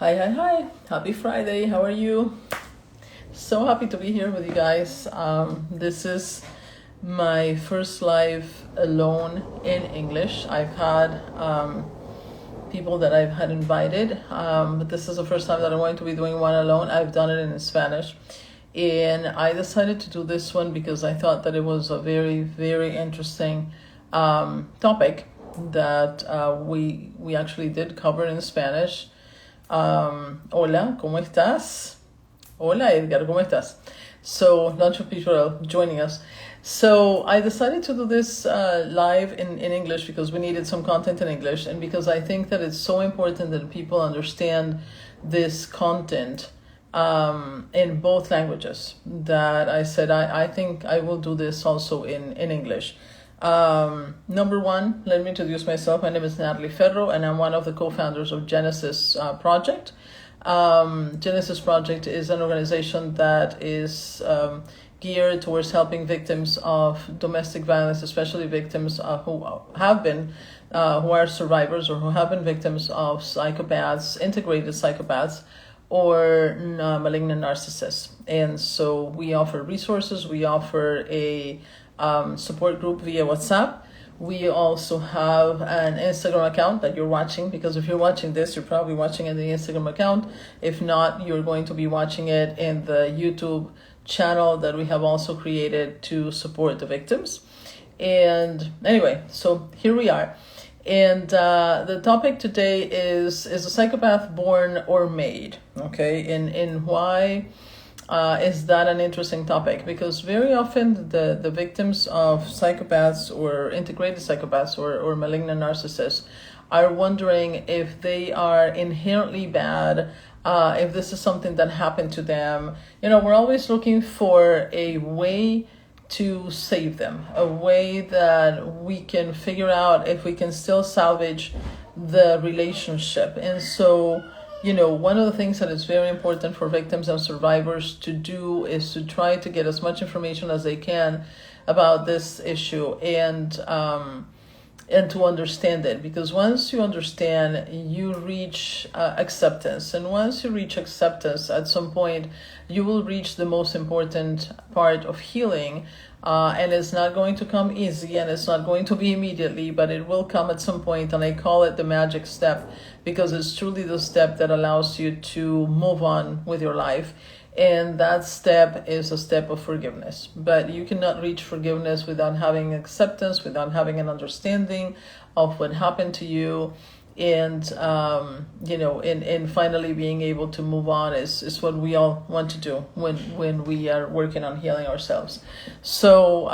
Hi, hi, hi. Happy Friday. How are you? So happy to be here with you guys. This is my first live alone in English. I've had people that I've had invited, but this is the first time that I'm going to be doing one alone. I've done it in Spanish. And I decided to do this one because I thought that it was a very, very interesting topic that we actually did cover in Spanish. Hola, ¿cómo estás? Hola, Edgar, ¿cómo estás? So, lots of people are joining us. So, I decided to do this live in English because we needed some content in English and because I think that it's so important that people understand this content in both languages. That I said, I think I will do this also in English. Number one, let me introduce myself. My name is Natalie Ferro, and I'm one of the co-founders of Genesis Project. Genesis Project is an organization that is geared towards helping victims of domestic violence, especially victims who are survivors or who have been victims of psychopaths, integrated psychopaths, or malignant narcissists. And so we offer resources. We offer a support group via WhatsApp. We also have an Instagram account that you're watching, because if you're watching this, you're probably watching it in the Instagram account. If not, you're going to be watching it in the YouTube channel that we have also created to support the victims. And anyway, so here we are. And the topic today is a psychopath born or made? Okay, and why is that an interesting topic? Because very often the victims of psychopaths or integrated psychopaths or malignant narcissists are wondering if they are inherently bad, if this is something that happened to them. You know, we're always looking for a way to save them, a way that we can figure out if we can still salvage the relationship. And so, you know, one of the things that is very important for victims and survivors to do is to try to get as much information as they can about this issue and to understand it. Because once you understand, you reach acceptance. And once you reach acceptance, at some point, you will reach the most important part of healing. And it's not going to come easy, and it's not going to be immediately, but it will come at some point. And I call it the magic step because it's truly the step that allows you to move on with your life. And that step is a step of forgiveness. But you cannot reach forgiveness without having acceptance, without having an understanding of what happened to you. And, and finally being able to move on is what we all want to do when we are working on healing ourselves. So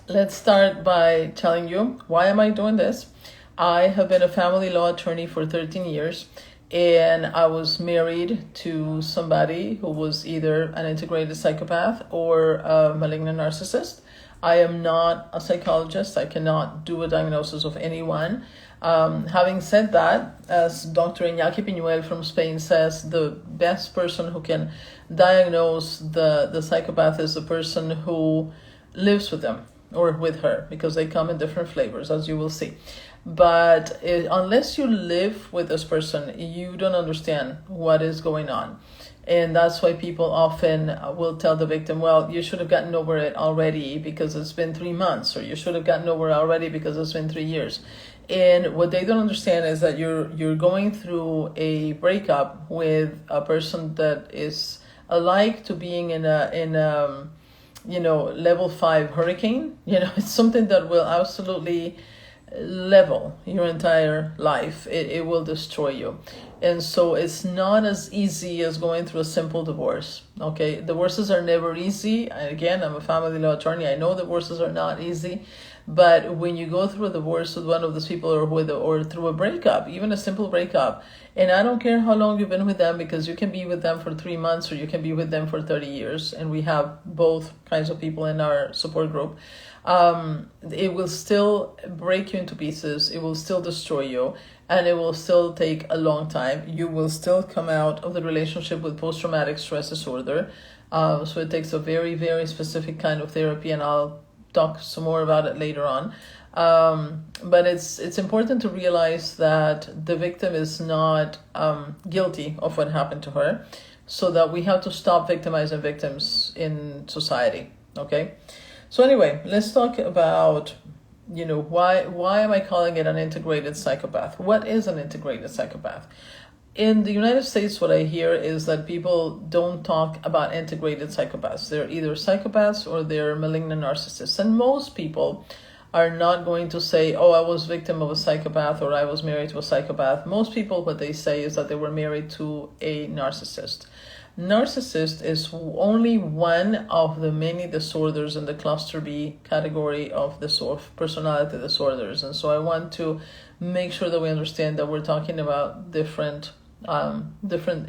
let's start by telling you, why am I doing this? I have been a family law attorney for 13 years. And I was married to somebody who was either an integrated psychopath or a malignant narcissist. I am not a psychologist. I cannot do a diagnosis of anyone. Having said that, as Dr. Iñaki Piñuel from Spain says, the best person who can diagnose the psychopath is the person who lives with them or with her, because they come in different flavors, as you will see. But unless you live with this person, you don't understand what is going on. And that's why people often will tell the victim, well, you should have gotten over it already because it's been 3 months, or you should have gotten over it already because it's been 3 years. And what they don't understand is that you're going through a breakup with a person that is alike to being in a level 5 hurricane. You know, it's something that will absolutely level your entire life. It will destroy you. And so it's not as easy as going through a simple divorce. Okay, divorces are never easy. And again, I'm a family law attorney. I know divorces are not easy. But when you go through a divorce with one of those people, or through a breakup, even a simple breakup, and I don't care how long you've been with them, because you can be with them for 3 months or you can be with them for 30 years. And we have both kinds of people in our support group. It will still break you into pieces. It will still destroy you, and it will still take a long time. You will still come out of the relationship with post-traumatic stress disorder. So it takes a very, very specific kind of therapy, and I'll talk some more about it later on. But it's important to realize that the victim is not guilty of what happened to her, so that we have to stop victimizing victims in society. Okay, so anyway, let's talk about, why am I calling it an integrated psychopath? What is an integrated psychopath? In the United States, what I hear is that people don't talk about integrated psychopaths. They're either psychopaths or they're malignant narcissists. And most people are not going to say, oh, I was victim of a psychopath or I was married to a psychopath. Most people, what they say is that they were married to a narcissist. Narcissist is only one of the many disorders in the cluster B category of personality disorders. And so I want to make sure that we understand that we're talking about different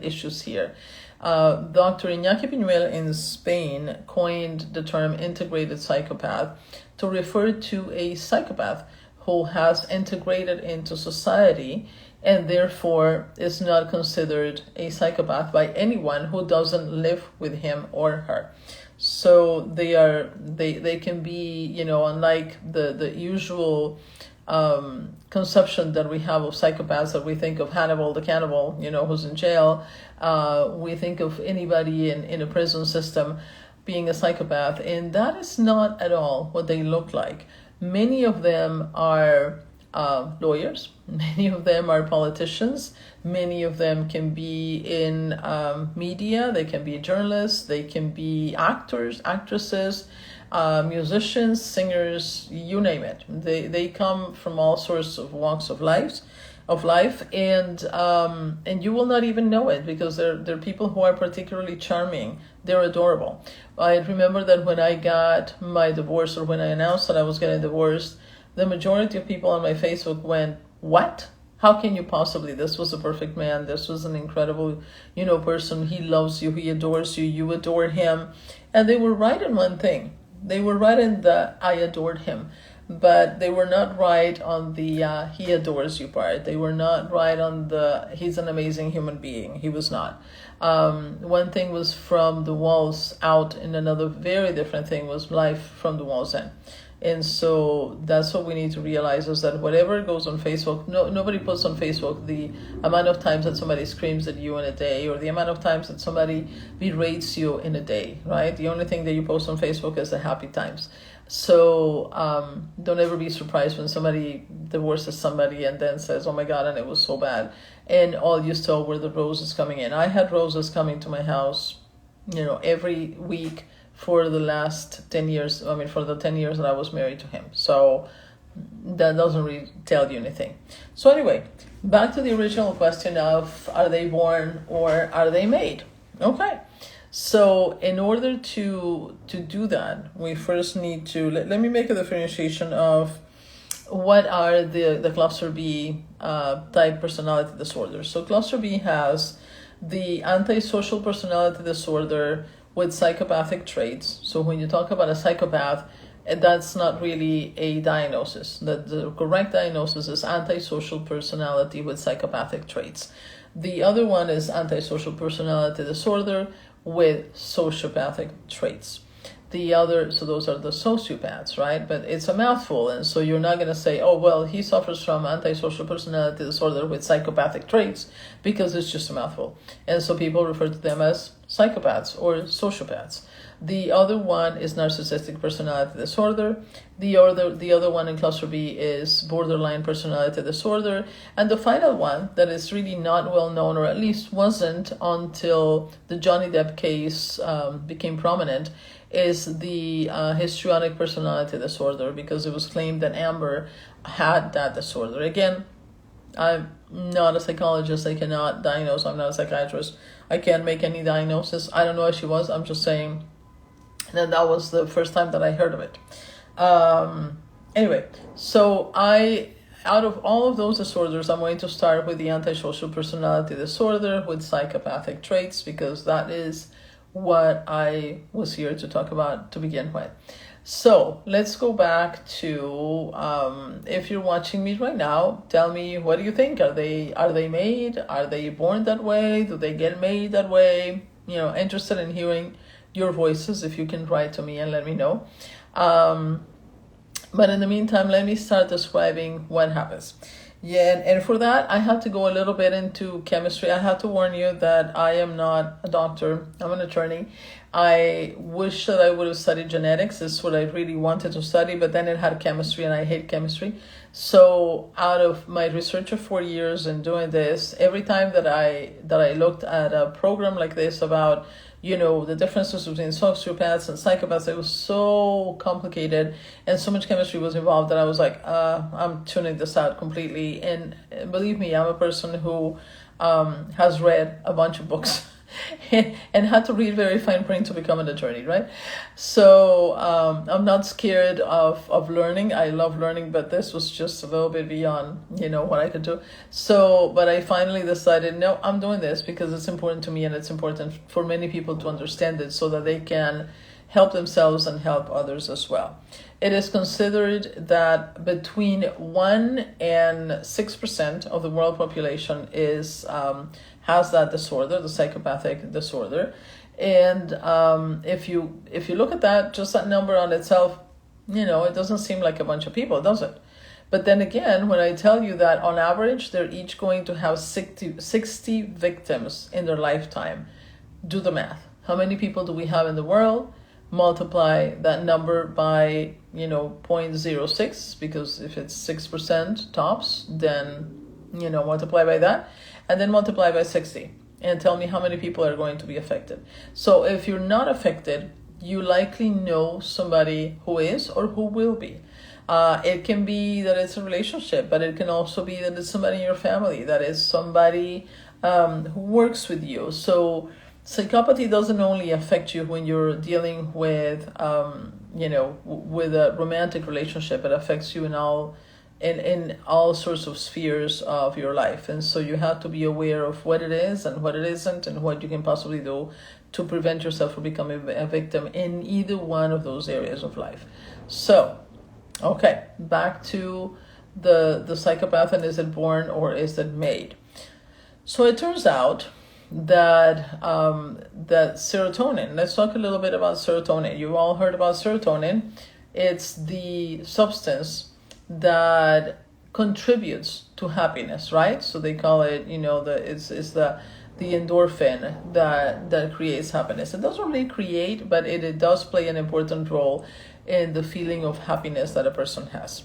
issues here. Dr. Iñaki Piñuel in Spain coined the term integrated psychopath to refer to a psychopath who has integrated into society and therefore is not considered a psychopath by anyone who doesn't live with him or her. So they can be, unlike the usual conception that we have of psychopaths, that we think of Hannibal the cannibal, who's in jail. We think of anybody in a prison system being a psychopath, and that is not at all what they look like. Many of them are lawyers, many of them are politicians, many of them can be in media, they can be journalists, they can be actors, actresses, musicians, singers, you name it. They come from all sorts of walks of life, and you will not even know it, because they're people who are particularly charming. They're adorable. I remember that when I got my divorce, or when I announced that I was getting divorced, the majority of people on my Facebook went, "What? How can you possibly? This was a perfect man. This was an incredible, person. He loves you. He adores you. You adore him." And they were right in one thing. They were right in the "I adored him," but they were not right on the "he adores you" part. They were not right on the "he's an amazing human being." He was not. One thing was from the walls out, and another very different thing was life from the walls in. And so that's what we need to realize, is that whatever goes on Facebook, nobody puts on Facebook the amount of times that somebody screams at you in a day, or the amount of times that somebody berates you in a day, right? The only thing that you post on Facebook is the happy times. So don't ever be surprised when somebody divorces somebody and then says, "Oh my God, and it was so bad." And all you saw were the roses coming in. I had roses coming to my house, every week for the last 10 years. I mean, for the 10 years that I was married to him. So that doesn't really tell you anything. So anyway, back to the original question of, are they born or are they made? Okay. So in order to do that, we first need to, let me make a differentiation of what are the cluster B type personality disorders. So cluster B has the antisocial personality disorder with psychopathic traits. So when you talk about a psychopath, that's not really a diagnosis. The correct diagnosis is antisocial personality with psychopathic traits. The other one is antisocial personality disorder with sociopathic traits. So those are the sociopaths, right? But it's a mouthful, and so you're not going to say, oh, well, he suffers from antisocial personality disorder with psychopathic traits, because it's just a mouthful. And so people refer to them as psychopaths or sociopaths. The other one is narcissistic personality disorder. The other one in cluster B is borderline personality disorder. And the final one that is really not well known, or at least wasn't until the Johnny Depp case became prominent, is the histrionic personality disorder, because it was claimed that Amber had that disorder. Again, I'm not a psychologist. I cannot diagnose. I'm not a psychiatrist. I can't make any diagnosis. I don't know if she was. I'm just saying that was the first time that I heard of it. Anyway, so out of all of those disorders, I'm going to start with the antisocial personality disorder with psychopathic traits, because that is what I was here to talk about to begin with. So let's go back to, if you're watching me right now, tell me, what do you think? Are they made? Are they born that way? Do they get made that way? Interested in hearing your voices. If you can write to me and let me know. But in the meantime, let me start describing what happens. Yeah, and for that, I have to go a little bit into chemistry. I have to warn you that I am not a doctor. I'm an attorney. I wish that I would have studied genetics. This is what I really wanted to study, but then it had chemistry, and I hate chemistry. So out of my research of 4 years and doing this, every time that I looked at a program like this about, the differences between sociopaths and psychopaths, it was so complicated and so much chemistry was involved that I was like, I'm tuning this out completely. And believe me, I'm a person who has read a bunch of books and had to read very fine print to become an attorney, right? So I'm not scared of learning. I love learning, but this was just a little bit beyond, what I could do. So, but I finally decided, no, I'm doing this because it's important to me, and it's important for many people to understand it so that they can help themselves and help others as well. It is considered that between 1 and 6% of the world population has that disorder, the psychopathic disorder. And if you look at that, just that number on itself, it doesn't seem like a bunch of people, does it? But then again, when I tell you that on average, they're each going to have 60 victims in their lifetime, do the math. How many people do we have in the world? Multiply that number by 0.06, because if it's 6% tops, then multiply by that, and then multiply by 60 and tell me how many people are going to be affected. So if you're not affected, you likely know somebody who is or who will be. It can be that it's a relationship, but it can also be that it's somebody in your family, that is somebody who works with you. So psychopathy doesn't only affect you when you're dealing with, with a romantic relationship. It affects you in all sorts of spheres of your life. And so you have to be aware of what it is and what it isn't, and what you can possibly do to prevent yourself from becoming a victim in either one of those areas of life. So, okay, back to the psychopath, and is it born or is it made? So it turns out that that serotonin, let's talk a little bit about serotonin. You've all heard about serotonin. It's the substance that contributes to happiness, right? So they call it, it's the endorphin that creates happiness. It doesn't really create, but it does play an important role in the feeling of happiness that a person has.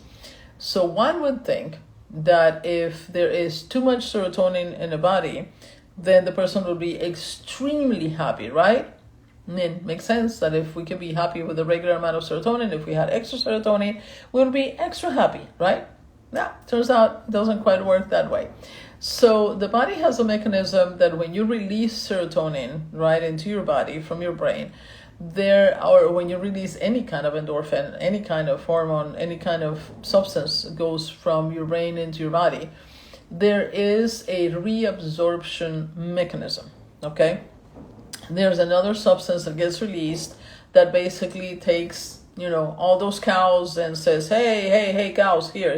So one would think that if there is too much serotonin in the body, then the person will be extremely happy, right? And it makes sense that if we can be happy with a regular amount of serotonin, if we had extra serotonin, we'll be extra happy, right? Now, turns out it doesn't quite work that way. So the body has a mechanism that when you release serotonin, right, into your body from your brain, or when you release any kind of endorphin, any kind of hormone, any kind of substance goes from your brain into your body, there is a reabsorption mechanism, okay? There's another substance that gets released that basically takes, all those cows and says, hey, cows, here,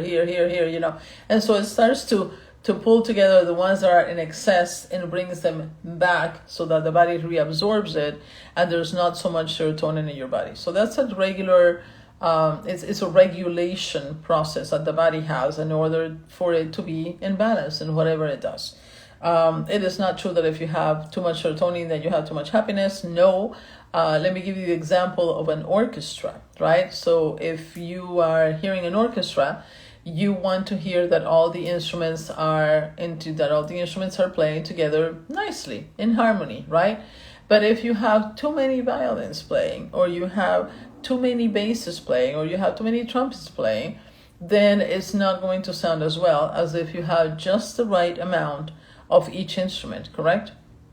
and so it starts to pull together the ones that are in excess and brings them back so that the body reabsorbs it and there's not so much serotonin in your body. So that's a regular, it's a regulation process that the body has in order for it to be in balance in whatever it does. It is not true that if you have too much serotonin, then you have too much happiness. No. Let me give you the example of an orchestra, right? So if you are hearing an orchestra, you want to hear that all the instruments are playing together nicely in harmony, right? But if you have too many violins playing, or you have too many basses playing, or you have too many trumpets playing, then it's not going to sound as well as if you have just the right amount of each instrument, correct?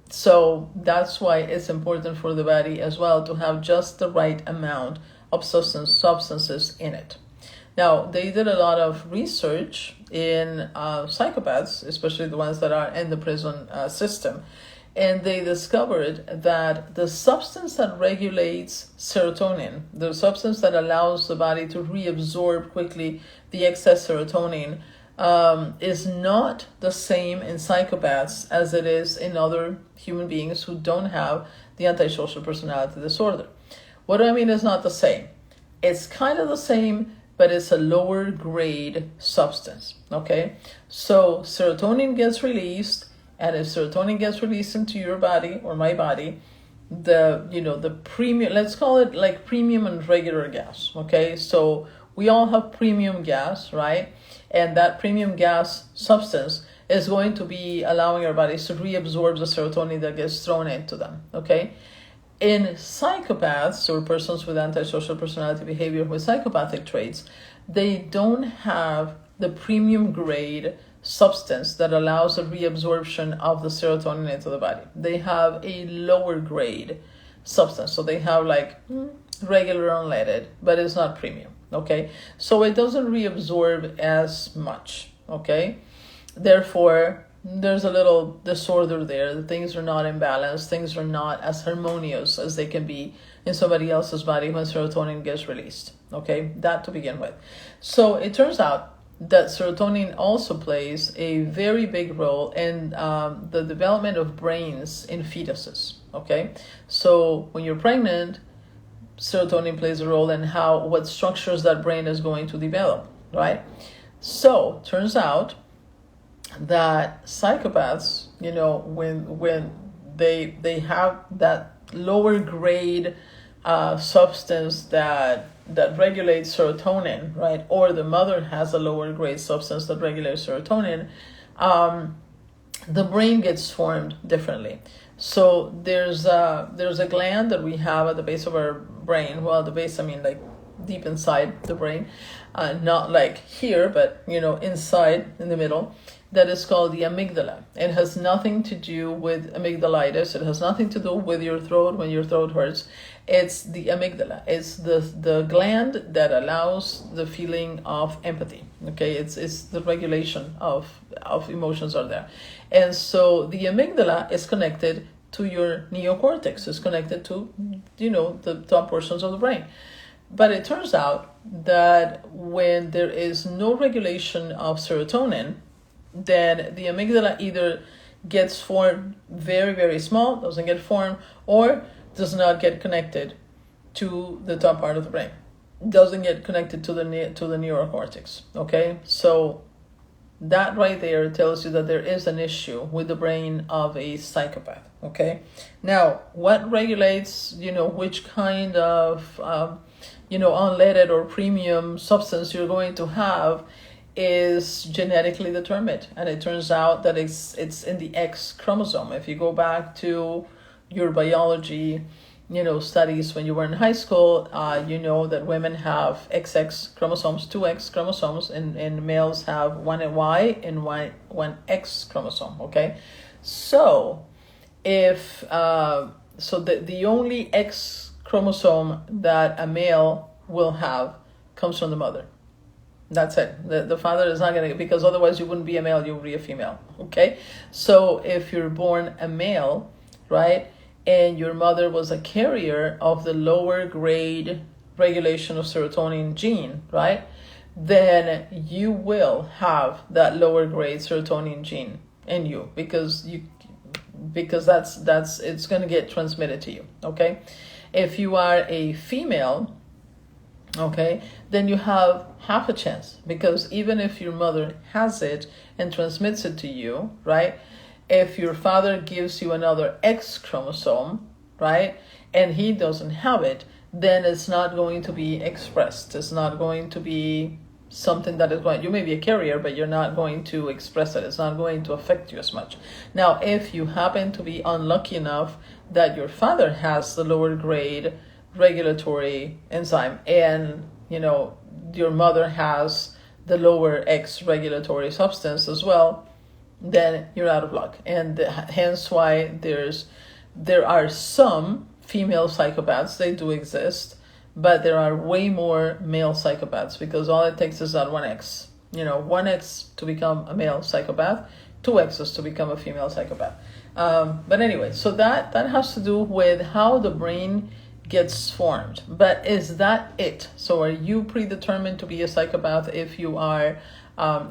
So that's why it's important for the body as well to have just the right amount of substances in it. Now, they did a lot of research in psychopaths, especially the ones that are in the prison system, and they discovered that the substance that regulates serotonin, the substance that allows the body to reabsorb quickly the excess serotonin, is not the same in psychopaths as it is in other human beings who don't have the antisocial personality disorder. What do I mean is not the same? It's kind of the same, but it's a lower grade substance, okay? So serotonin gets released, and if serotonin gets released into your body or my body, the premium, let's call it like premium and regular gas, okay? So we all have premium gas, right? And that premium gas substance is going to be allowing our bodies to reabsorb the serotonin that gets thrown into them, okay? In psychopaths, or persons with antisocial personality behavior with psychopathic traits, they don't have the premium grade substance that allows the reabsorption of the serotonin into the body. They have a lower grade substance. So they have like regular unleaded, but it's not premium, okay? So it doesn't reabsorb as much, okay? Therefore, there's a little disorder there. Things are not in balance. Things are not as harmonious as they can be in somebody else's body when serotonin gets released. Okay, that to begin with. So it turns out that serotonin also plays a very big role in the development of brains in fetuses. Okay, so when you're pregnant, serotonin plays a role in what structures that brain is going to develop, right? So turns out that psychopaths, when they have that lower grade substance that regulates serotonin, right? Or the mother has a lower grade substance that regulates serotonin, the brain gets formed differently. So there's a gland that we have at the base of our brain. Well, at the base, I mean like deep inside the brain, not like here, but inside in the middle. That is called the amygdala. It has nothing to do with amygdalitis. It has nothing to do with your throat when your throat hurts. It's the amygdala. It's the gland that allows the feeling of empathy. Okay, it's the regulation of emotions are there. And so the amygdala is connected to your neocortex. It's connected to, the top portions of the brain. But it turns out that when there is no regulation of serotonin, then the amygdala either gets formed very, very small, doesn't get formed, or does not get connected to the top part of the brain. Doesn't get connected to the neurocortex. Okay, so that right there tells you that there is an issue with the brain of a psychopath. Okay, now what regulates, which kind of unleaded or premium substance you're going to have is genetically determined, and it turns out that it's in the X chromosome. If you go back to your biology, studies when you were in high school, that women have XX chromosomes, two X chromosomes, and males have one Y and one X chromosome. Okay, so if the only X chromosome that a male will have comes from the mother. That's it. The father is not going to, because otherwise you wouldn't be a male, you would be a female. Okay? So if you're born a male, right, and your mother was a carrier of the lower grade regulation of serotonin gene, right, then you will have that lower grade serotonin gene in you because that's it's going to get transmitted to you. Okay? If you are a female, okay, then you have half a chance, because even if your mother has it and transmits it to you, right, if your father gives you another X chromosome, right, and he doesn't have it, then it's not going to be expressed. It's not going to be something that is going, you may be a carrier, but you're not going to express it. It's not going to affect you as much. Now, if you happen to be unlucky enough that your father has the lower grade regulatory enzyme, and your mother has the lower X regulatory substance as well, then you're out of luck. And hence why there are some female psychopaths. They do exist, but there are way more male psychopaths, because all it takes is that one X, one X to become a male psychopath, two X's to become a female psychopath. But anyway, so that has to do with how the brain gets formed. But is that it? So are you predetermined to be a psychopath if you are,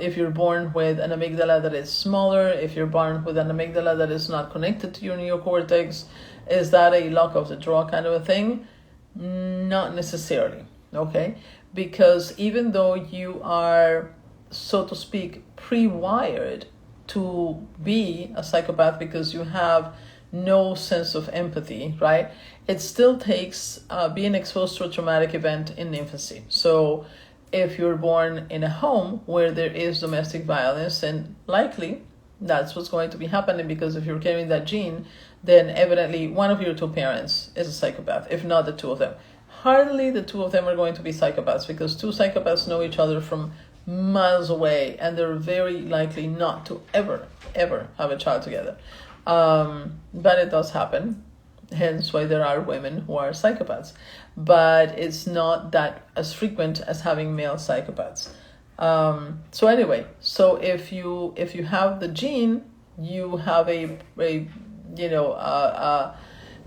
if you're born with an amygdala that is smaller, if you're born with an amygdala that is not connected to your neocortex? Is that a luck of the draw kind of a thing? Not necessarily, okay? because even though you are, so to speak, pre-wired to be a psychopath because you have no sense of empathy, right? It still takes being exposed to a traumatic event in infancy. So if you're born in a home where there is domestic violence, and likely that's what's going to be happening, because if you're carrying that gene, then evidently one of your two parents is a psychopath, if not the two of them. Hardly the two of them are going to be psychopaths, because two psychopaths know each other from miles away, and they're very likely not to ever have a child together. But it does happen, hence why there are women who are psychopaths, but it's not that as frequent as having male psychopaths. So anyway, so if you have the gene, you have a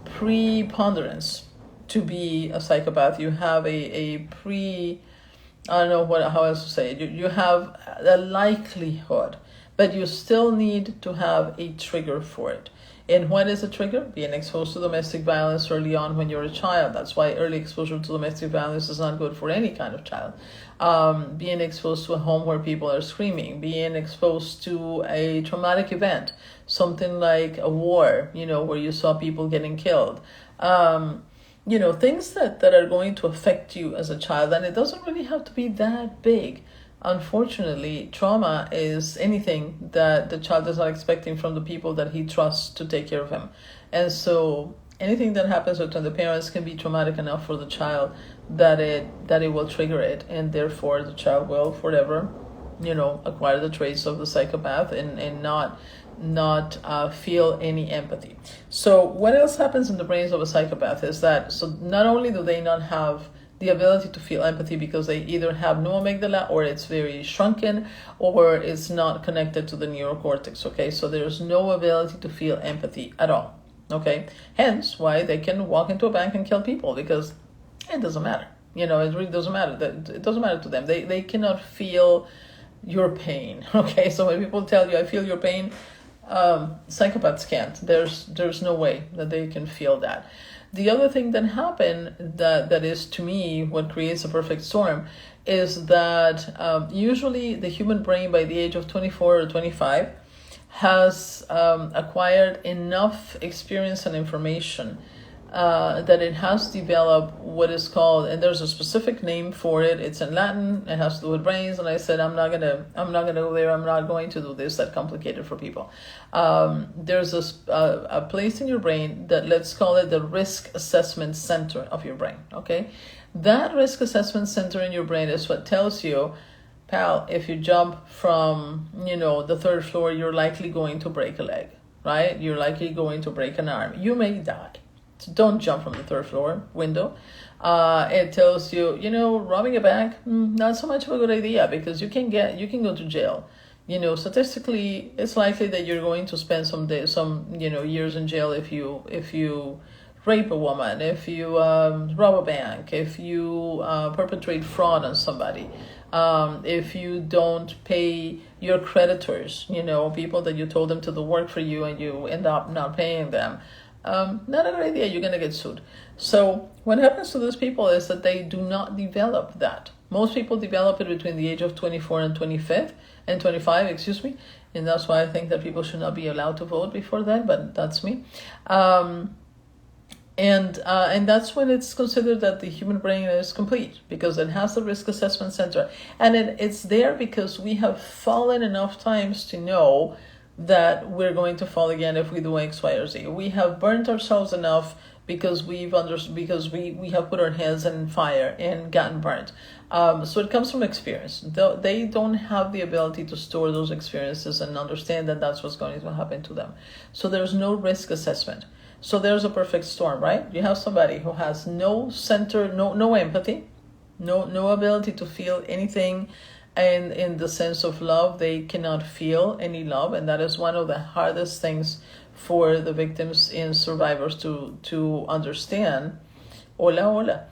preponderance to be a psychopath. You have I don't know how else to say it. You have a likelihood, but you still need to have a trigger for it. And what is a trigger? Being exposed to domestic violence early on when you're a child. That's why early exposure to domestic violence is not good for any kind of child. Being exposed to a home where people are screaming, being exposed to a traumatic event, something like a war, where you saw people getting killed. Things that are going to affect you as a child. And it doesn't really have to be that big. Unfortunately, trauma is anything that the child is not expecting from the people that he trusts to take care of him. And so anything that happens between the parents can be traumatic enough for the child that it will trigger it, and therefore the child will forever, acquire the traits of the psychopath and not feel any empathy. So what else happens in the brains of a psychopath is that, so not only do they not have the ability to feel empathy because they either have no amygdala, or it's very shrunken, or it's not connected to the neurocortex, okay? So there's no ability to feel empathy at all, okay? Hence why they can walk into a bank and kill people, because it doesn't matter. It really doesn't matter. It doesn't matter to them. They cannot feel your pain, okay? So when people tell you, I feel your pain, psychopaths can't. There's no way that they can feel that. The other thing that happened that is, to me, what creates a perfect storm is that usually the human brain by the age of 24 or 25 has acquired enough experience and information that it has developed what is called, and there's a specific name for it. It's in Latin. It has to do with brains. And I said, I'm not gonna go there. I'm not going to do this that complicated for people. There's a place in your brain that, let's call it the risk assessment center of your brain. Okay, that risk assessment center in your brain is what tells you, pal, if you jump from the third floor, you're likely going to break a leg, right? You're likely going to break an arm. You may die. So don't jump from the third floor window. It tells you, robbing a bank, not so much of a good idea, because you can go to jail. Statistically, it's likely that you're going to spend some years in jail if you rape a woman, if you rob a bank, if you perpetrate fraud on somebody, if you don't pay your creditors, people that you told them to do work for you and you end up not paying them. Not a good idea. You're going to get sued. So what happens to those people is that they do not develop that. Most people develop it between the age of 24 and 25, and that's why I think that people should not be allowed to vote before then, but that's me. And that's when it's considered that the human brain is complete, because it has the risk assessment center. And it's there because we have fallen enough times to know that we're going to fall again if we do X, Y, or Z. We have burnt ourselves enough because we have put our hands in fire and gotten burnt. So it comes from experience. They don't have the ability to store those experiences and understand that that's what's going to happen to them. So there's no risk assessment. So there's a perfect storm, right? You have somebody who has no center, no empathy, no ability to feel anything. And in the sense of love, they cannot feel any love. And that is one of the hardest things for the victims and survivors to understand. Hola.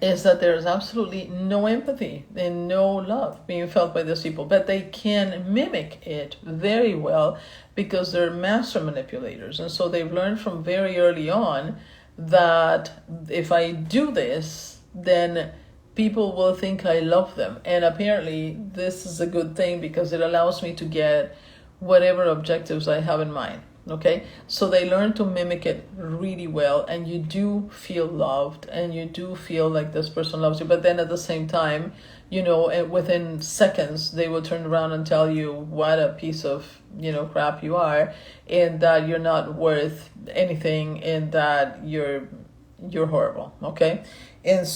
Is that there's absolutely no empathy and no love being felt by these people. But they can mimic it very well because they're master manipulators. And so they've learned from very early on that if I do this, then people will think I love them. And apparently this is a good thing because it allows me to get whatever objectives I have in mind. Okay, so they learn to mimic it really well, and you do feel loved and you do feel like this person loves you. But then at the same time, within seconds they will turn around and tell you what a piece of crap you are, and that you're not worth anything, and that you're horrible. Okay, and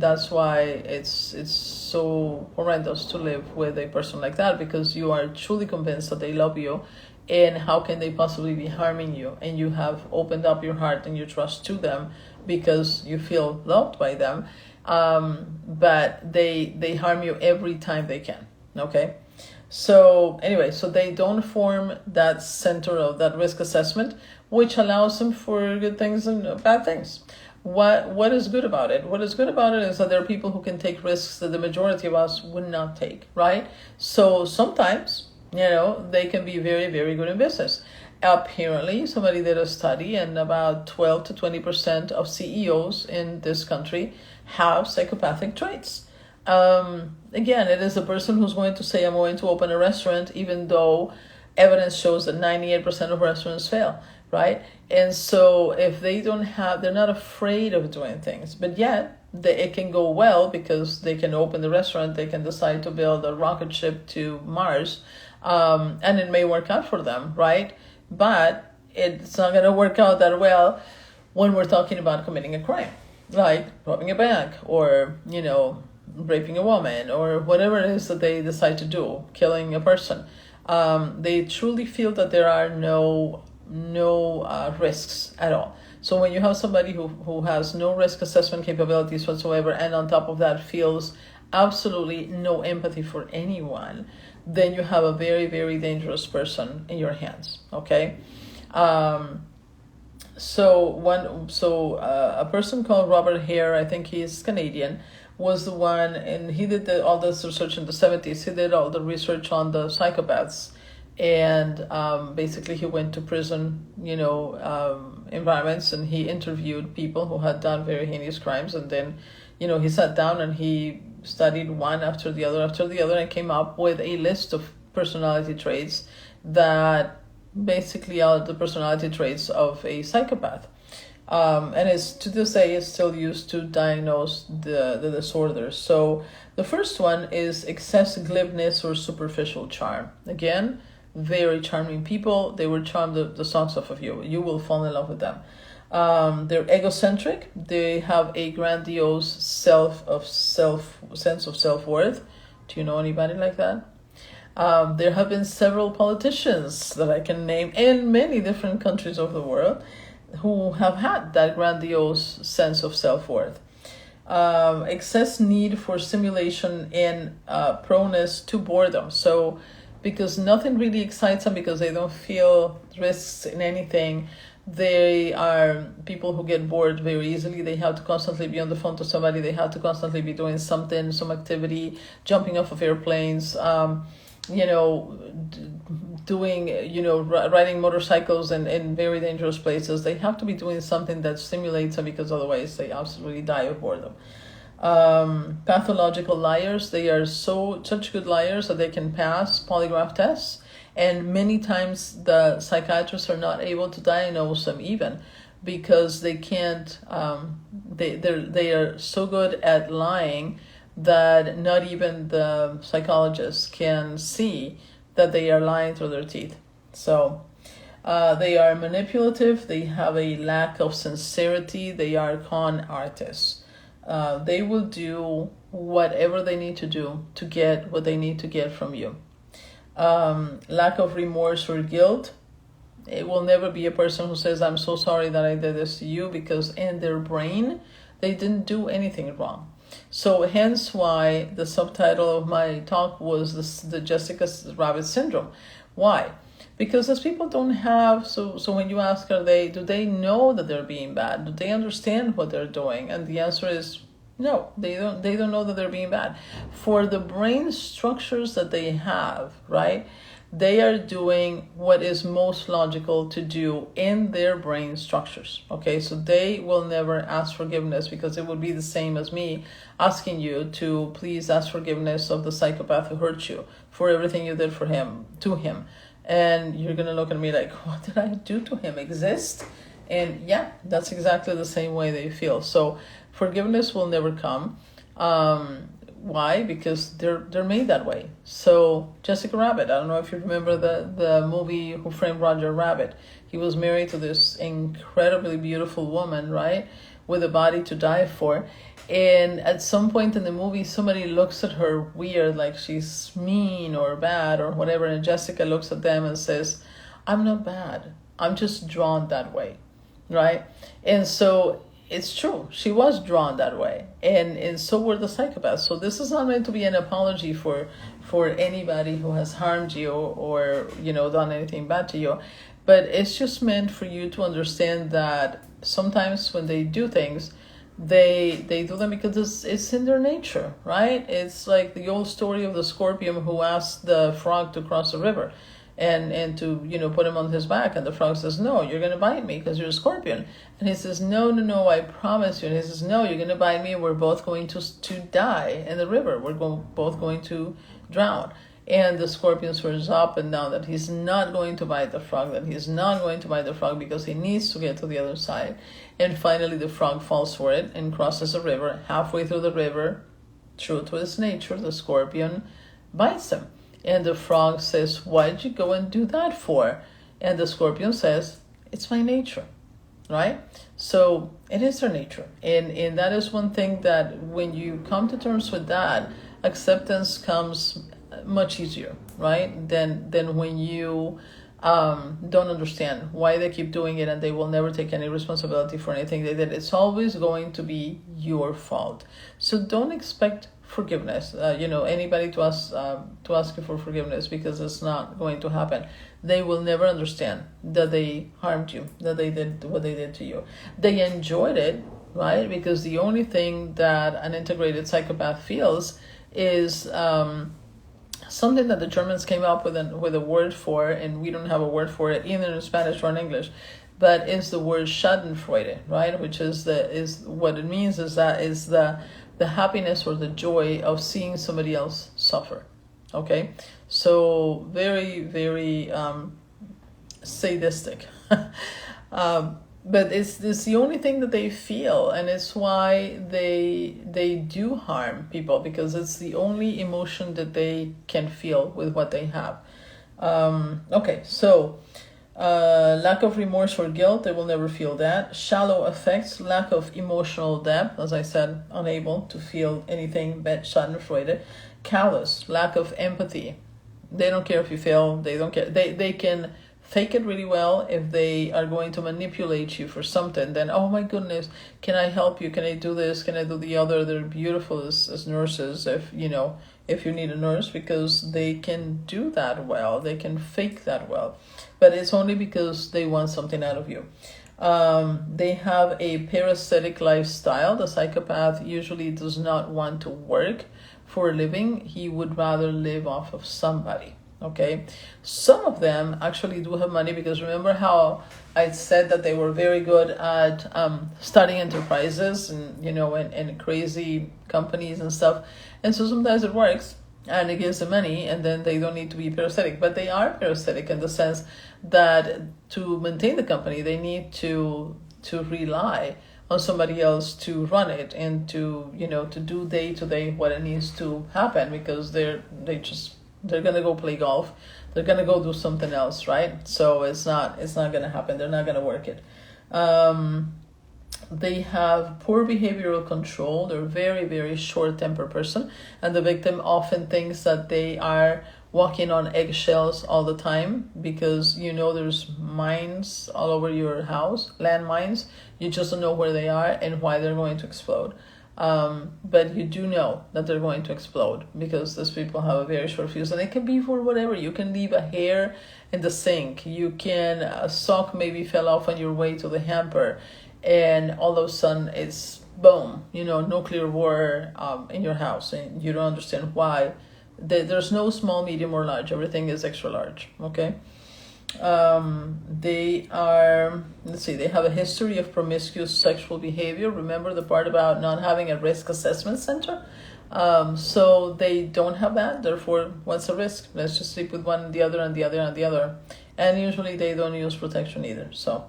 that's why it's so horrendous to live with a person like that, because you are truly convinced that they love you, and how can they possibly be harming you? And you have opened up your heart and your trust to them because you feel loved by them, but they harm you every time they can. Okay, so anyway, so they don't form that center of that risk assessment, which allows them for good things and bad things. What is good about it? What is good about it is that there are people who can take risks that the majority of us would not take, right? So sometimes, they can be very, very good in business. Apparently, somebody did a study, and about 12 to 20% of CEOs in this country have psychopathic traits. Again, it is a person who's going to say, I'm going to open a restaurant, even though evidence shows that 98% of restaurants fail, right? And so if they they're not afraid of doing things, but yet it can go well because they can open the restaurant, they can decide to build a rocket ship to Mars, and it may work out for them, right? But it's not going to work out that well when we're talking about committing a crime, like robbing a bank, or, raping a woman, or whatever it is that they decide to do, killing a person. They truly feel that there are no risks at all. So when you have somebody who has no risk assessment capabilities whatsoever, and on top of that feels absolutely no empathy for anyone, then you have a very, very dangerous person in your hands. Okay. A person called Robert Hare, I think he's Canadian, was the one, and he did all this research in the 70s. He did all the research on the psychopaths, and basically he went to prison, environments, and he interviewed people who had done very heinous crimes, and then, he sat down and he studied one after the other, and came up with a list of personality traits that basically are the personality traits of a psychopath. And it's, to this day, it's still used to diagnose the disorder. So the first one is excess glibness or superficial charm. Again, very charming people. They will charm the socks off of you. You will fall in love with them. They're egocentric. They have a grandiose sense of self-worth. Do you know anybody like that? There have been several politicians that I can name in many different countries of the world who have had that grandiose sense of self-worth. Excess need for stimulation and proneness to boredom. So because nothing really excites them, because they don't feel risks in anything, they are people who get bored very easily. They have to constantly be on the phone to somebody. They have to constantly be doing something, some activity, jumping off of airplanes, doing, riding motorcycles in very dangerous places. They have to be doing something that stimulates them, because otherwise they absolutely die of boredom. Pathological liars. They are such good liars that they can pass polygraph tests, and many times the psychiatrists are not able to diagnose them, even because they can't. They are so good at lying that not even the psychologists can see that they are lying through their teeth. So they are manipulative. They have a lack of sincerity. They are con artists. They will do whatever they need to do to get what they need to get from you. Lack of remorse or guilt. It will never be a person who says, I'm so sorry that I did this to you, because in their brain, they didn't do anything wrong. So hence why the subtitle of my talk was the Jessica Rabbit syndrome. Why? Because as people don't have, so when you ask, do they know that they're being bad? Do they understand what they're doing? And the answer is no, they don't know that they're being bad. For the brain structures that they have, right? They are doing what is most logical to do in their brain structures. Okay, so they will never ask forgiveness, because it would be the same as me asking you to please ask forgiveness of the psychopath who hurt you for everything you did for him, to him. And you're gonna look at me like, what did I do to him? Exist? And yeah, that's exactly the same way they feel. So forgiveness will never come. Why? Because they're made that way. So Jessica Rabbit, I don't know if you remember the movie Who Framed Roger Rabbit. He was married to this incredibly beautiful woman, right, with a body to die for. And at some point in the movie, somebody looks at her weird, like she's mean or bad or whatever. And Jessica looks at them and says, I'm not bad. I'm just drawn that way, right? And so it's true. She was drawn that way. And so were the psychopaths. So this is not meant to be an apology for anybody who has harmed you or, done anything bad to you. But it's just meant for you to understand that sometimes when they do things, they do them because it's in their nature, right? It's like the old story of the scorpion who asked the frog to cross the river and to put him on his back, and the frog says, no, you're gonna bite me because you're a scorpion. And he says, no, I promise you. And he says, no, you're gonna bite me, we're both going to die in the river, both going to drown. And the scorpion swears up and down that he's not going to bite the frog, because he needs to get to the other side. And finally the frog falls for it and crosses the river. Halfway through the river, true to his nature, the scorpion bites him. And the frog says, why'd you go and do that for? And the scorpion says, it's my nature, right? So it is their nature. And that is one thing that when you come to terms with that, acceptance comes much easier, right? Than when you don't understand why they keep doing it and they will never take any responsibility for anything they did. It's always going to be your fault. So don't expect forgiveness, anybody to ask you for forgiveness, because it's not going to happen. They will never understand that they harmed you, that they did what they did to you. They enjoyed it, right? Because the only thing that an integrated psychopath feels is something that the Germans came up with a word for, and we don't have a word for it either in Spanish or in English, but it's the word Schadenfreude, right? Which is what it means is the happiness or the joy of seeing somebody else suffer. Okay, so very, very sadistic. But it's the only thing that they feel, and it's why they do harm people, because it's the only emotion that they can feel with what they have. Okay, so lack of remorse or guilt, they will never feel that. Shallow affects, lack of emotional depth, as I said, unable to feel anything but Schadenfreude. Callous, lack of empathy. They don't care if you fail. They don't care. They can fake it really well. If they are going to manipulate you for something, then, oh my goodness, can I help you? Can I do this? Can I do the other? They're beautiful as nurses, if you need a nurse, because they can do that well. They can fake that well. But it's only because they want something out of you. They have a parasitic lifestyle. The psychopath usually does not want to work for a living. He would rather live off of somebody. Okay, some of them actually do have money, because remember how I said that they were very good at starting enterprises and and crazy companies and stuff. And so sometimes it works and it gives them money, and then they don't need to be parasitic. But they are parasitic in the sense that to maintain the company, they need to rely on somebody else to run it and to do day to day what it needs to happen, because they're gonna go play golf, they're gonna go do something else, right? So it's not gonna happen. They're not gonna work it. They have poor behavioral control. They're very, very short-tempered person, and the victim often thinks that they are walking on eggshells all the time, because there's mines all over your house, landmines. You just don't know where they are and why they're going to explode. But you do know that they're going to explode, because these people have a very short fuse, and it can be for whatever. You can leave a hair in the sink. You can, a sock maybe fell off on your way to the hamper, and all of a sudden it's boom, nuclear war in your house, and you don't understand why there's no small, medium, or large. Everything is extra large. Okay. They are, let's see, they have a history of promiscuous sexual behavior. Remember the part about not having a risk assessment center? So they don't have that. Therefore, what's the risk? Let's just sleep with one and the other and the other and the other. And usually they don't use protection either. So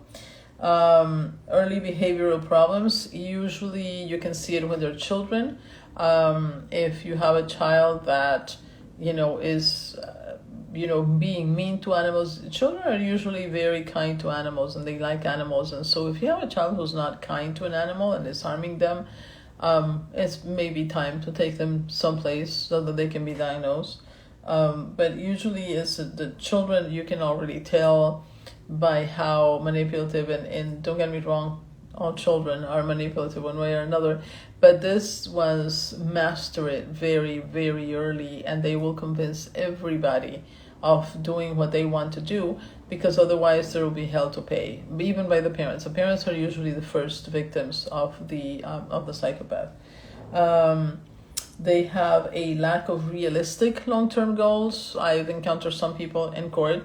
early behavioral problems, usually you can see it when they're children. If you have a child that, is being mean to animals, children are usually very kind to animals and they like animals. And so if you have a child who's not kind to an animal and is harming them, it's maybe time to take them someplace so that they can be diagnosed. But usually it's the children, you can already tell by how manipulative, and don't get me wrong, all children are manipulative one way or another, but this was master it very, very early, and they will convince everybody of doing what they want to do, because otherwise there will be hell to pay, even by the parents. The parents are usually the first victims of the psychopath. They have a lack of realistic long-term goals. I've encountered some people in court.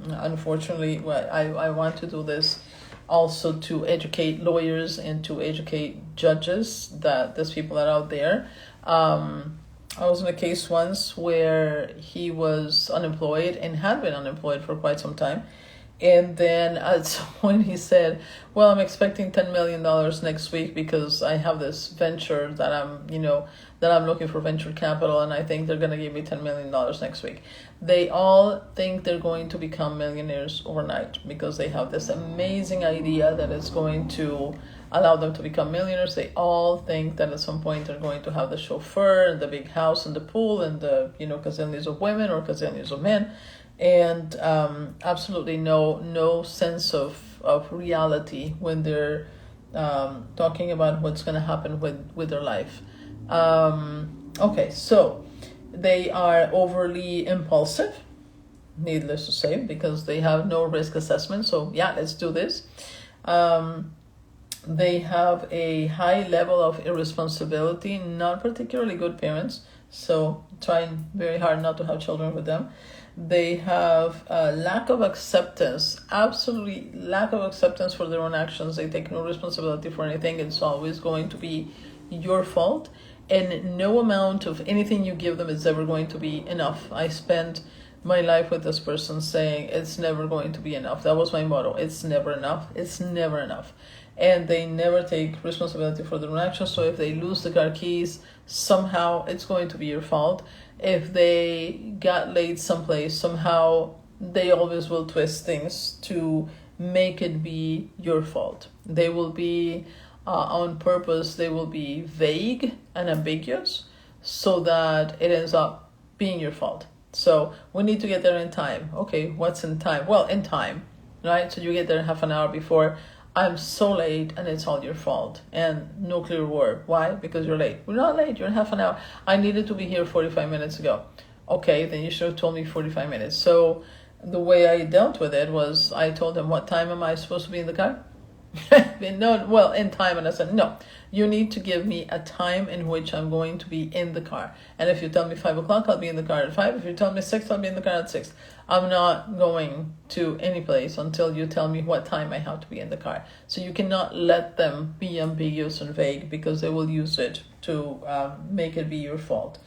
Unfortunately, I want to do this also to educate lawyers and to educate judges that there's people that are out there. I was in a case once where he was unemployed and had been unemployed for quite some time. And then at some point he said, well, I'm expecting $10 million next week because I have this venture that I'm looking for venture capital, and I think they're going to give me $10 million next week. They all think they're going to become millionaires overnight because they have this amazing idea that is going to allow them to become millionaires. They all think that at some point they're going to have the chauffeur and the big house and the pool and the, gazillions of women or gazillions of men. And absolutely no sense of reality when they're talking about what's going to happen with their life. Okay, so they are overly impulsive, needless to say, because they have no risk assessment. So yeah, let's do this. They have a high level of irresponsibility, not particularly good parents, so trying very hard not to have children with them. They have a lack of acceptance, absolutely lack of acceptance for their own actions. They take no responsibility for anything. It's always going to be your fault, and no amount of anything you give them is ever going to be enough. I spent my life with this person saying it's never going to be enough. That was my motto. It's never enough. It's never enough. And they never take responsibility for their own actions. So if they lose the car keys, somehow it's going to be your fault. If they got late someplace, somehow they always will twist things to make it be your fault. They will be on purpose, they will be vague and ambiguous so that it ends up being your fault. So we need to get there in time. Okay, what's in time? Well, in time, right? So you get there half an hour before. I'm so late and it's all your fault. And nuclear war. Why? Because you're late. We're not late. You're half an hour. I needed to be here 45 minutes ago. Okay, then you should have told me 45 minutes. So the way I dealt with it was I told him, what time am I supposed to be in the car? No, well, in time. And I said, no, you need to give me a time in which I'm going to be in the car. And if you tell me 5 o'clock, I'll be in the car at 5. If you tell me 6, I'll be in the car at 6. I'm not going to any place until you tell me what time I have to be in the car. So you cannot let them be ambiguous and vague, because they will use it to make it be your fault.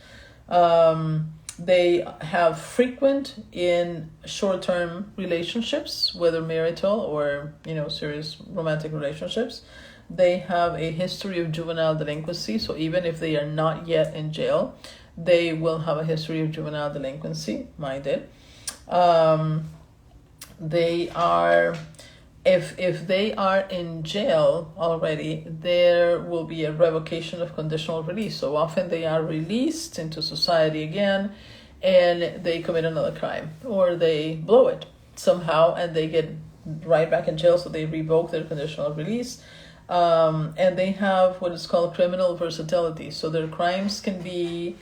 They have frequent in short-term relationships, whether marital or, serious romantic relationships. They have a history of juvenile delinquency. So even if they are not yet in jail, they will have a history of juvenile delinquency. Mine did. They are, if they are in jail already, there will be a revocation of conditional release. So often they are released into society again and they commit another crime, or they blow it somehow and they get right back in jail. So they revoke their conditional release. And they have what is called criminal versatility. So their crimes can be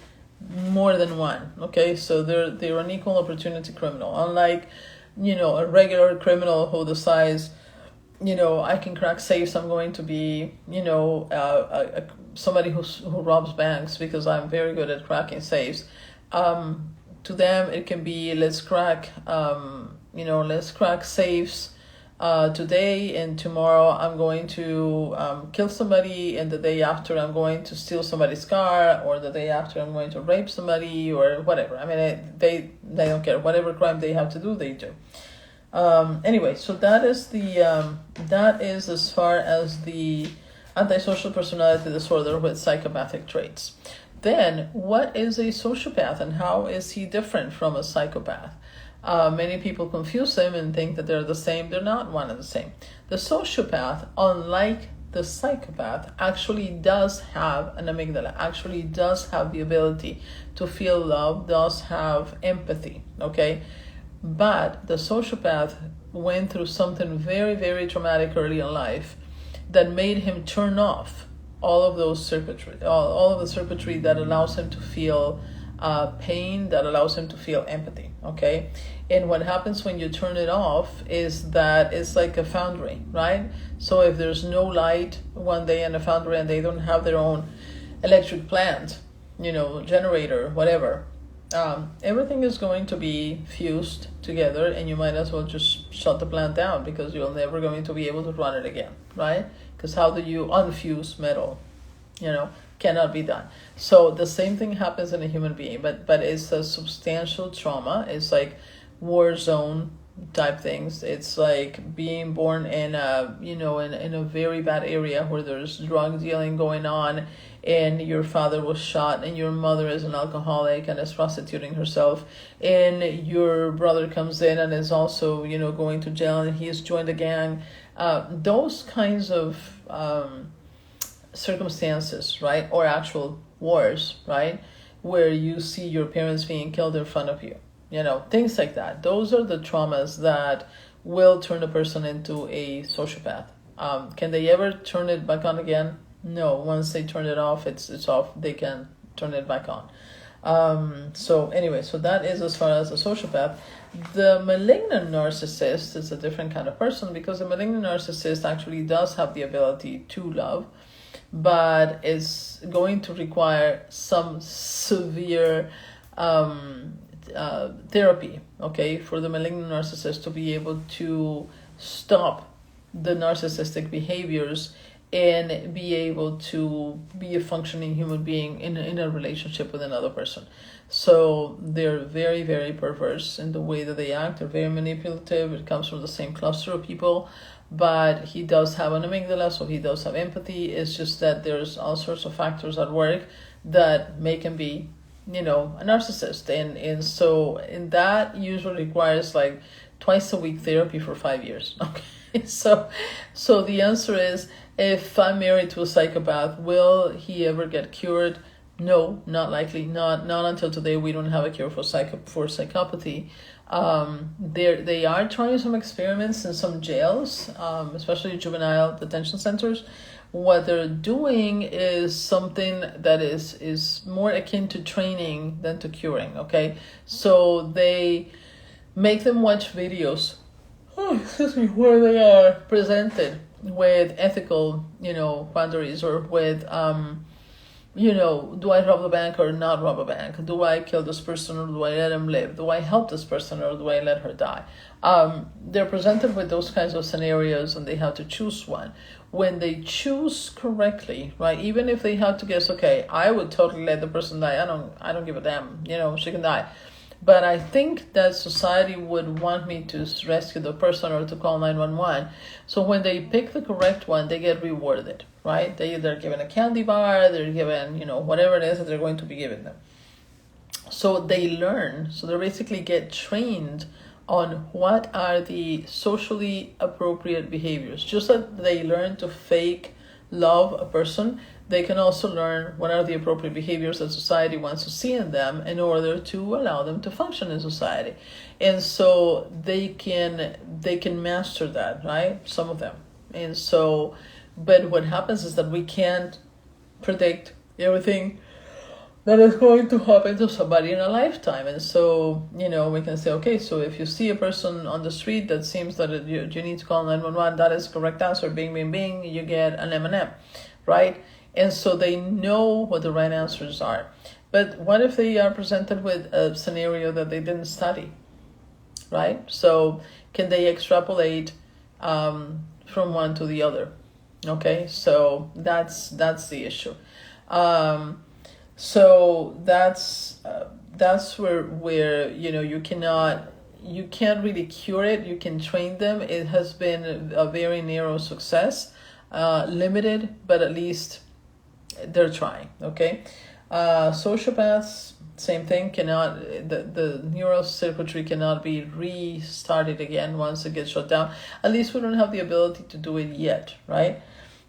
more than one. Okay, so they're an equal opportunity criminal. Unlike, a regular criminal who decides, I can crack safes. I'm going to be, somebody who robs banks because I'm very good at cracking safes. To them, it can be let's crack safes today, and tomorrow I'm going to kill somebody, and the day after I'm going to steal somebody's car, or the day after I'm going to rape somebody, or whatever. I mean, they don't care. Whatever crime they have to do, they do. Anyway, so that is as far as the antisocial personality disorder with psychopathic traits. Then, what is a sociopath and how is he different from a psychopath? Many people confuse them and think that they're the same. They're not one and the same. The sociopath, unlike the psychopath, actually does have an amygdala, actually does have the ability to feel love, does have empathy, okay? But the sociopath went through something very, very traumatic early in life that made him turn off all of those circuitry, all of the circuitry that allows him to feel pain, that allows him to feel empathy, okay? And what happens when you turn it off is that it's like a foundry, right? So if there's no light one day in a foundry and they don't have their own electric plant, generator, whatever, everything is going to be fused together, and you might as well just shut the plant down because you're never going to be able to run it again, right? Because how do you unfuse metal? Cannot be done. So the same thing happens in a human being, but it's a substantial trauma. It's like war zone type things. It's like being born in a in a very bad area where there's drug dealing going on, and your father was shot, and your mother is an alcoholic and is prostituting herself, and your brother comes in and is also going to jail, and he has joined a gang. Those kinds of circumstances, right, or actual wars, right, where you see your parents being killed in front of you, things like that. Those are the traumas that will turn a person into a sociopath. Can they ever turn it back on again? No. Once they turn it off, it's off. They can turn it back on. So that is as far as a sociopath. The malignant narcissist is a different kind of person, because the malignant narcissist actually does have the ability to love, but is going to require some severe therapy, okay, for the malignant narcissist to be able to stop the narcissistic behaviors and be able to be a functioning human being in a relationship with another person. So they're very, very perverse in the way that they act. They're very manipulative. It comes from the same cluster of people. But he does have an amygdala, so he does have empathy. It's just that there's all sorts of factors at work that make him be, a narcissist. And that usually requires like twice a week therapy for 5 years. Okay. So the answer is, if I'm married to a psychopath, will he ever get cured? No, not likely. Not until today. We don't have a cure for psychopathy. They are trying some experiments in some jails, especially juvenile detention centers. What they're doing is something that is more akin to training than to curing, okay? So they make them watch videos, where they are presented with ethical, boundaries, or with, do I rob the bank or not rob a bank? Do I kill this person or do I let him live? Do I help this person or do I let her die? They're presented with those kinds of scenarios, and they have to choose one. When they choose correctly, right, even if they have to guess, okay, I would totally let the person die. I don't give a damn, she can die. But I think that society would want me to rescue the person or to call 911. So when they pick the correct one, they get rewarded, right? They're given a candy bar, they're given, whatever it is that they're going to be giving them. So they learn, so they basically get trained on what are the socially appropriate behaviors. Just like they learn to fake love a person, they can also learn what are the appropriate behaviors that society wants to see in them in order to allow them to function in society. And so they can master that, right? Some of them. And so, but what happens is that we can't predict everything that is going to happen to somebody in a lifetime. And so, we can say, okay, so if you see a person on the street that seems that you need to call 911, that is correct answer, bing, bing, bing, you get an M&M, right? And so they know what the right answers are. But what if they are presented with a scenario that they didn't study, right? So can they extrapolate from one to the other? Okay, so that's the issue. So that's where you can't really cure it. You can train them. It has been a very narrow success, limited, but at least they're trying. Okay, sociopaths, same thing. Cannot the neural circuitry cannot be restarted again once it gets shut down. At least we don't have the ability to do it yet, right?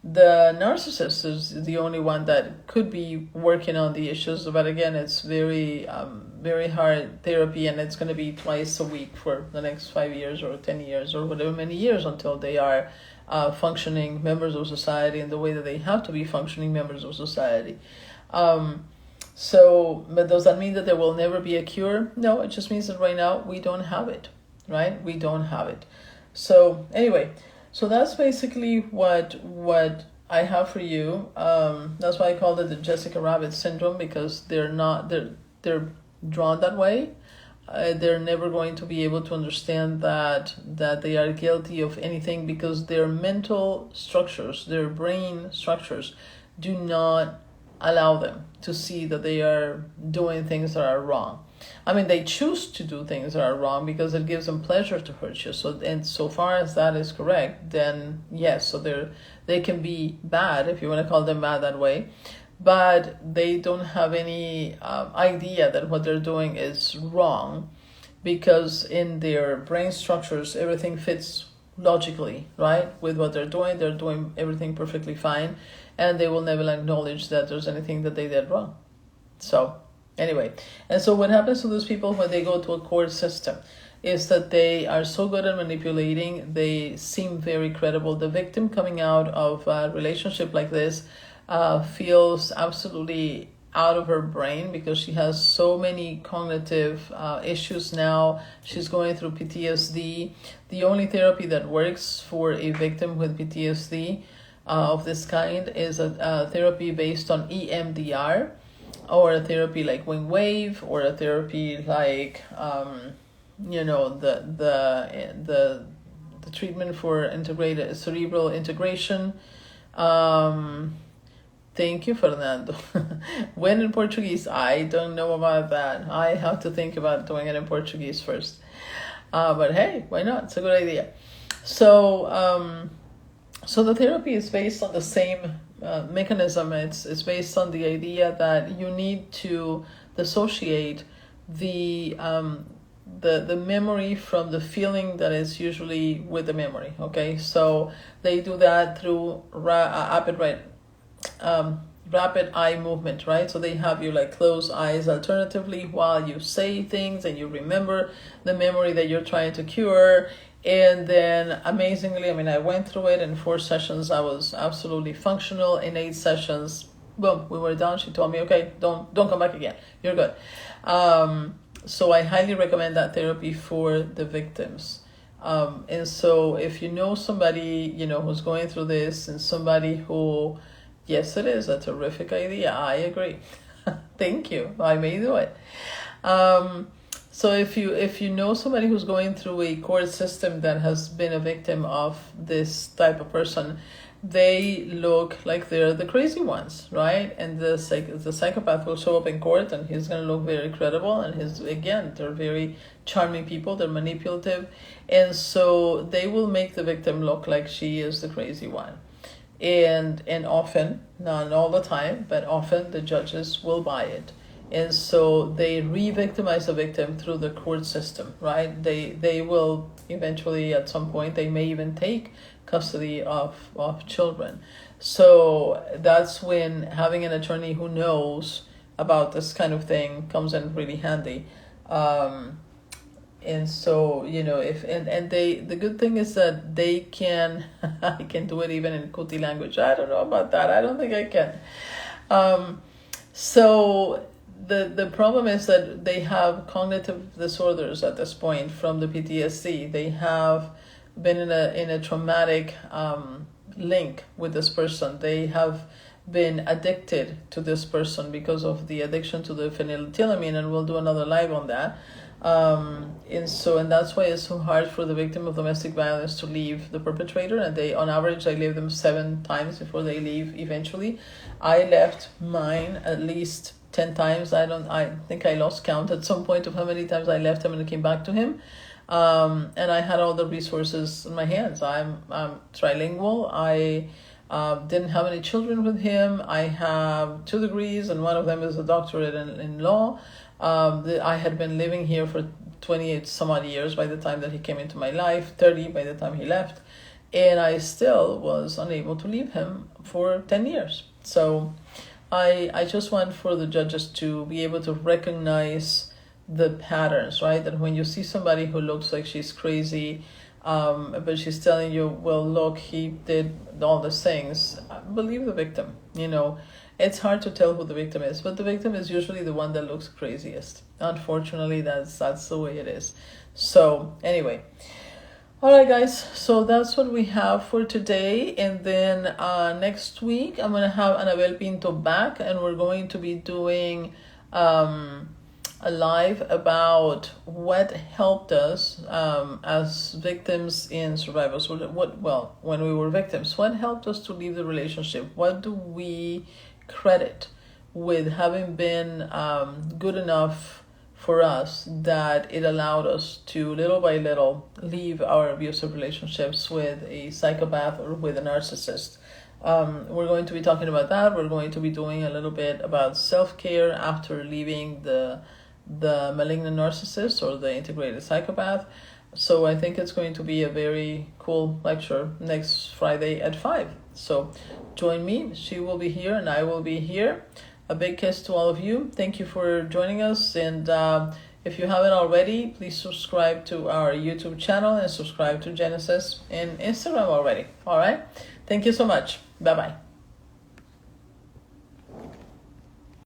The narcissist is the only one that could be working on the issues, but again, it's very hard therapy, and it's going to be twice a week for the next 5 years or 10 years or whatever many years until they are functioning members of society in the way that they have to be functioning members of society. But does that mean that there will never be a cure? No, it just means that right now we don't have it, right? We don't have it. So anyway, so that's basically what I have for you. That's why I called it the Jessica Rabbit syndrome, because they're drawn that way. They're never going to be able to understand that they are guilty of anything, because their mental structures, their brain structures, do not allow them to see that they are doing things that are wrong. I mean, they choose to do things that are wrong because it gives them pleasure to hurt you. So, and so far as that is correct, then yes, so they can be bad, if you want to call them bad that way, but they don't have any idea that what they're doing is wrong, because in their brain structures, everything fits logically, right? With what they're doing everything perfectly fine, and they will never acknowledge that there's anything that they did wrong. So anyway, and so what happens to those people when they go to a court system is that they are so good at manipulating, they seem very credible. The victim coming out of a relationship like this feels absolutely out of her brain, because she has so many cognitive issues now. She's going through PTSD. The only therapy that works for a victim with PTSD of this kind is a therapy based on EMDR, or a therapy like Wing Wave, or a therapy like the treatment for integrated cerebral integration. Thank you, Fernando. When in Portuguese, I don't know about that. I have to think about doing it in Portuguese first. But hey, why not? It's a good idea. So the therapy is based on the same mechanism. It's based on the idea that you need to dissociate the memory from the feeling that is usually with the memory. Okay, so they do that through rapid eye movement, right? So they have you like close eyes alternatively while you say things, and you remember the memory that you're trying to cure. And then amazingly, I mean, I went through it in 4 sessions. I was absolutely functional. In 8 sessions, boom, we were done. She told me, okay, don't come back again. You're good. So I highly recommend that therapy for the victims. And so if you know somebody, who's going through this, and somebody who, yes, it is a terrific idea. I agree. Thank you. I may do it. So if you know somebody who's going through a court system that has been a victim of this type of person, they look like they're the crazy ones, right? And the psychopath will show up in court, and he's going to look very credible. And they're very charming people. They're manipulative, and so they will make the victim look like she is the crazy one. And often, not all the time, but often the judges will buy it. And so they re-victimize the victim through the court system, right? They will eventually, at some point, they may even take custody of children. So that's when having an attorney who knows about this kind of thing comes in really handy. And so, the good thing is that they can, I can do it even in Kuti language. I don't know about that. I don't think I can. So the problem is that they have cognitive disorders at this point from the PTSD. They have been in a traumatic link with this person. They have been addicted to this person because of the addiction to the phenylethylamine, and we'll do another live on that. And that's why it's so hard for the victim of domestic violence to leave the perpetrator, and they, on average, I leave them 7 times before they leave eventually. I left mine at least 10 times. I think I lost count at some point of how many times I left him and came back to him. And I had all the resources in my hands. I'm trilingual. I didn't have any children with him. I have 2 degrees, and one of them is a doctorate in law. I had been living here for 28 some odd years by the time that he came into my life, 30 by the time he left, and I still was unable to leave him for 10 years. So I just want for the judges to be able to recognize the patterns, right? That when you see somebody who looks like she's crazy, but she's telling you, well, look, he did all these things, believe the victim. It's hard to tell who the victim is, but the victim is usually the one that looks craziest. Unfortunately, that's the way it is. So anyway, all right, guys, so that's what we have for today. And then next week I'm going to have Anabel Pinto back, and we're going to be doing a live about what helped us as victims in survivors. When we were victims, what helped us to leave the relationship? What do we credit with having been good enough for us that it allowed us to, little by little, leave our abusive relationships with a psychopath or with a narcissist? We're going to be talking about that. We're going to be doing a little bit about self-care after leaving the malignant narcissist or the integrated psychopath. So I think it's going to be a very cool lecture next Friday at 5. So join me. She will be here and I will be here. A big kiss to all of you. Thank you for joining us. And if you haven't already, please subscribe to our YouTube channel and subscribe to Genesis and Instagram already. All right. Thank you so much. Bye-bye.